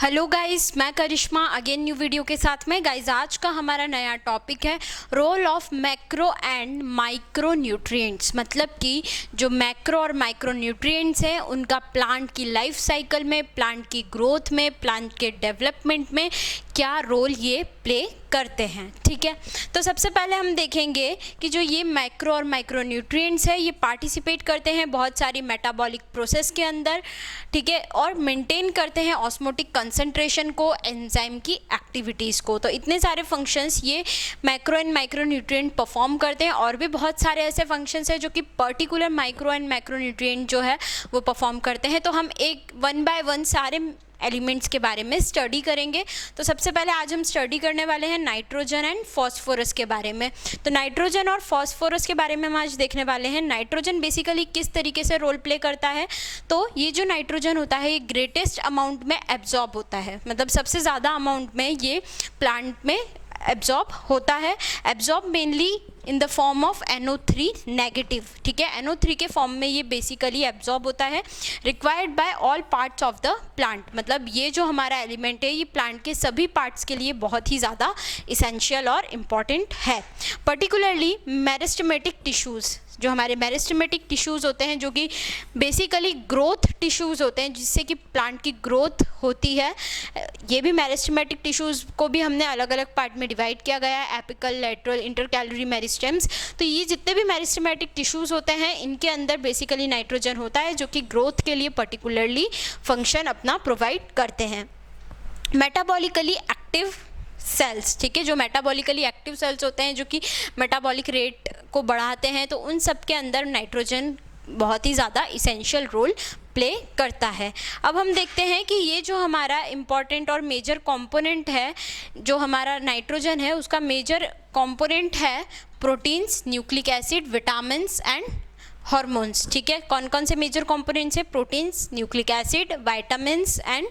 Hello guys, मैं करिश्मा again new video के साथ में। गाइस आज का हमारा नया टॉपिक है role of macro and micro nutrients. मतलब कि जो मैक्रो और माइक्रो न्यूट्रिएंट्स हैं उनका प्लांट की लाइफ साइकिल में, प्लांट की ग्रोथ में, प्लांट के डेवलपमेंट में क्या रोल ये प्ले करते हैं। ठीक है, तो सबसे पहले हम देखेंगे कि जो ये मैक्रो और माइक्रो न्यूट्रिएंट्स है ये पार्टिसिपेट करते हैं बहुत सारी मेटाबॉलिक प्रोसेस के अंदर। ठीक है, और मेंटेन करते हैं ऑस्मोटिक कंसंट्रेशन को, एंजाइम की एक्टिविटीज़ को। तो इतने सारे फंक्शंस ये macro and micro nutrient perform करते हैं। और भी बहुत सारे ऐसे फंक्शंस हैं जो कि particular micro and micro nutrient जो है वो परफॉर्म करते हैं। तो हम एक वन बाय वन सारे एलिमेंट्स के बारे में स्टडी करेंगे। तो सबसे पहले आज हम स्टडी करने वाले हैं नाइट्रोजन एंड फॉस्फोरस के बारे में। तो नाइट्रोजन और फॉस्फोरस के बारे में हम आज देखने वाले हैं। नाइट्रोजन बेसिकली किस तरीके से रोल प्ले करता है, तो ये जो नाइट्रोजन होता है ये ग्रेटेस्ट अमाउंट में एब्जॉर्ब होता है। मतलब सबसे ज़्यादा अमाउंट में ये प्लांट में एब्जॉर्ब होता है। Absorb mainly in the form of NO3 negative. ठीक है, NO3 के फॉर्म में ये बेसिकली एब्जॉर्ब होता है, required by all parts of the plant. मतलब ये जो हमारा एलिमेंट है ये प्लांट के सभी पार्ट्स के लिए बहुत ही ज़्यादा इसेंशियल और इम्पॉर्टेंट है। पर्टिकुलरली मेरिस्टेमेटिक टिश्यूज़, जो हमारे मेरिस्टेमेटिक टिश्यूज़ होते हैं जो कि बेसिकली ग्रोथ टिश्यूज़ होते हैं जिससे कि प्लांट की ग्रोथ होती है। ये भी मेरिस्टेमेटिक टिश्यूज़ को भी हमने अलग अलग पार्ट में डिवाइड किया गया है, एपिकल, लेटरल, इंटरकैलरी मेरिस्टेम्स। तो ये जितने भी मेरिस्टेमेटिक टिश्यूज़ होते हैं इनके अंदर बेसिकली नाइट्रोजन होता है जो कि ग्रोथ के लिए पर्टिकुलरली फंक्शन अपना प्रोवाइड करते हैं। मेटाबॉलिकली एक्टिव सेल्स, ठीक है, जो मेटाबॉलिकली एक्टिव सेल्स होते हैं जो कि मेटाबॉलिक रेट को बढ़ाते हैं, तो उन सब के अंदर नाइट्रोजन बहुत ही ज़्यादा इसेंशियल रोल प्ले करता है। अब हम देखते हैं कि ये जो हमारा इम्पॉर्टेंट और मेजर कंपोनेंट है, जो हमारा नाइट्रोजन है उसका मेजर कंपोनेंट है proteins, nucleic acid, vitamins and hormones. ठीक है, कौन कौन से मेजर कंपोनेंट्स हैं? Proteins, nucleic acid, vitamins and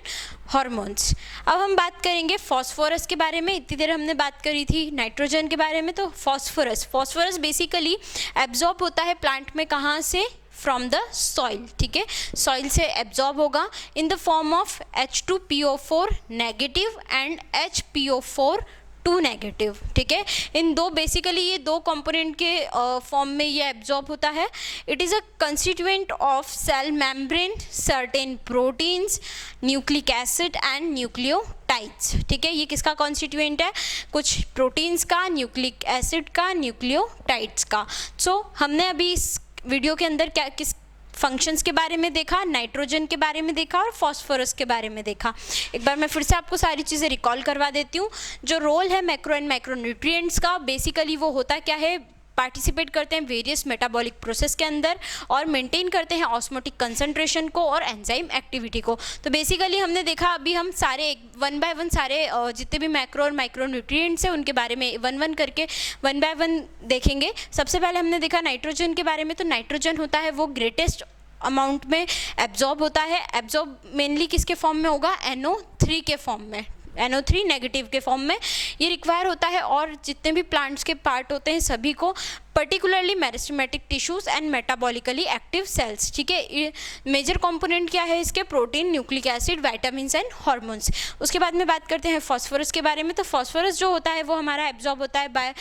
hormones. अब हम बात करेंगे फॉस्फोरस के बारे में। इतनी देर हमने बात करी थी नाइट्रोजन के बारे में। तो फॉस्फोरस बेसिकली एब्जॉर्ब होता है प्लांट में, कहाँ से? From the soil. ठीक है, सॉइल से एब्जॉर्ब होगा इन the form of H2PO4 negative and HPO4 2 negative. ठीक है, इन दो बेसिकली ये दो कंपोनेंट के फॉर्म में ये एब्जॉर्ब होता है। It is a constituent of cell membrane, certain proteins, nucleic acid and nucleotides. ठीक है, ये किसका कॉन्स्टिट्यूएंट है? कुछ प्रोटीन्स का, न्यूक्लिक एसिड का, न्यूक्लियोटाइड्स का। सो हमने अभी इस वीडियो के अंदर क्या किस फंक्शंस के बारे में देखा, नाइट्रोजन के बारे में देखा और फॉस्फोरस के बारे में देखा। एक बार मैं फिर से आपको सारी चीज़ें रिकॉल करवा देती हूँ। जो रोल है मैक्रो एंड माइक्रो न्यूट्रिएंट्स का, बेसिकली वो होता क्या है? पार्टिसिपेट करते हैं वेरियस मेटाबॉलिक प्रोसेस के अंदर और मेंटेन करते हैं ऑस्मोटिक कंसंट्रेशन को और एंजाइम एक्टिविटी को। तो बेसिकली हमने देखा, अभी हम सारे वन बाय वन सारे जितने भी मैक्रो और माइक्रो न्यूट्रिएंट्स हैं उनके बारे में वन करके वन बाय वन देखेंगे। सबसे पहले हमने देखा नाइट्रोजन के बारे में। तो नाइट्रोजन होता है वो ग्रेटेस्ट अमाउंट में एब्जॉर्ब होता है। एब्जॉर्ब मेनली किसके फॉर्म में होगा? NO3 के फॉर्म में, NO3 नेगेटिव के फॉर्म में ये रिक्वायर होता है। और जितने भी प्लांट्स के पार्ट होते हैं सभी को, particularly meristematic tissues and metabolically active cells. ठीक है, मेजर कंपोनेंट क्या है इसके? Protein, nucleic acid, vitamins and hormones. उसके बाद में बात करते हैं फॉस्फोरस के बारे में। तो फॉस्फोरस जो होता है वो हमारा एब्जॉर्ब होता है बाय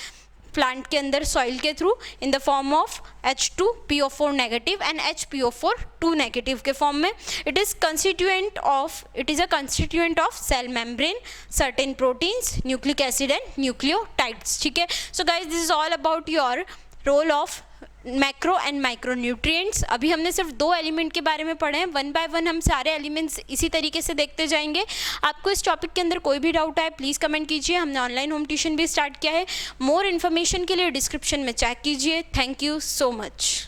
प्लांट के अंदर सॉइल के through in the form of H2PO4 negative and HPO4 2 negative के फॉर्म में। It is a constituent of cell membrane, certain proteins, nucleic acid and nucleotides. ठीक है, so guys this is all about your role of macro and micro nutrients. अभी हमने सिर्फ दो element के बारे में पढ़े हैं, वन बाय वन हम सारे एलिमेंट्स इसी तरीके से देखते जाएंगे। आपको इस टॉपिक के अंदर कोई भी डाउट आए प्लीज़ कमेंट कीजिए। हमने ऑनलाइन होम ट्यूशन भी स्टार्ट किया है। मोर इन्फॉर्मेशन के लिए डिस्क्रिप्शन में चेक कीजिए। Thank you so much.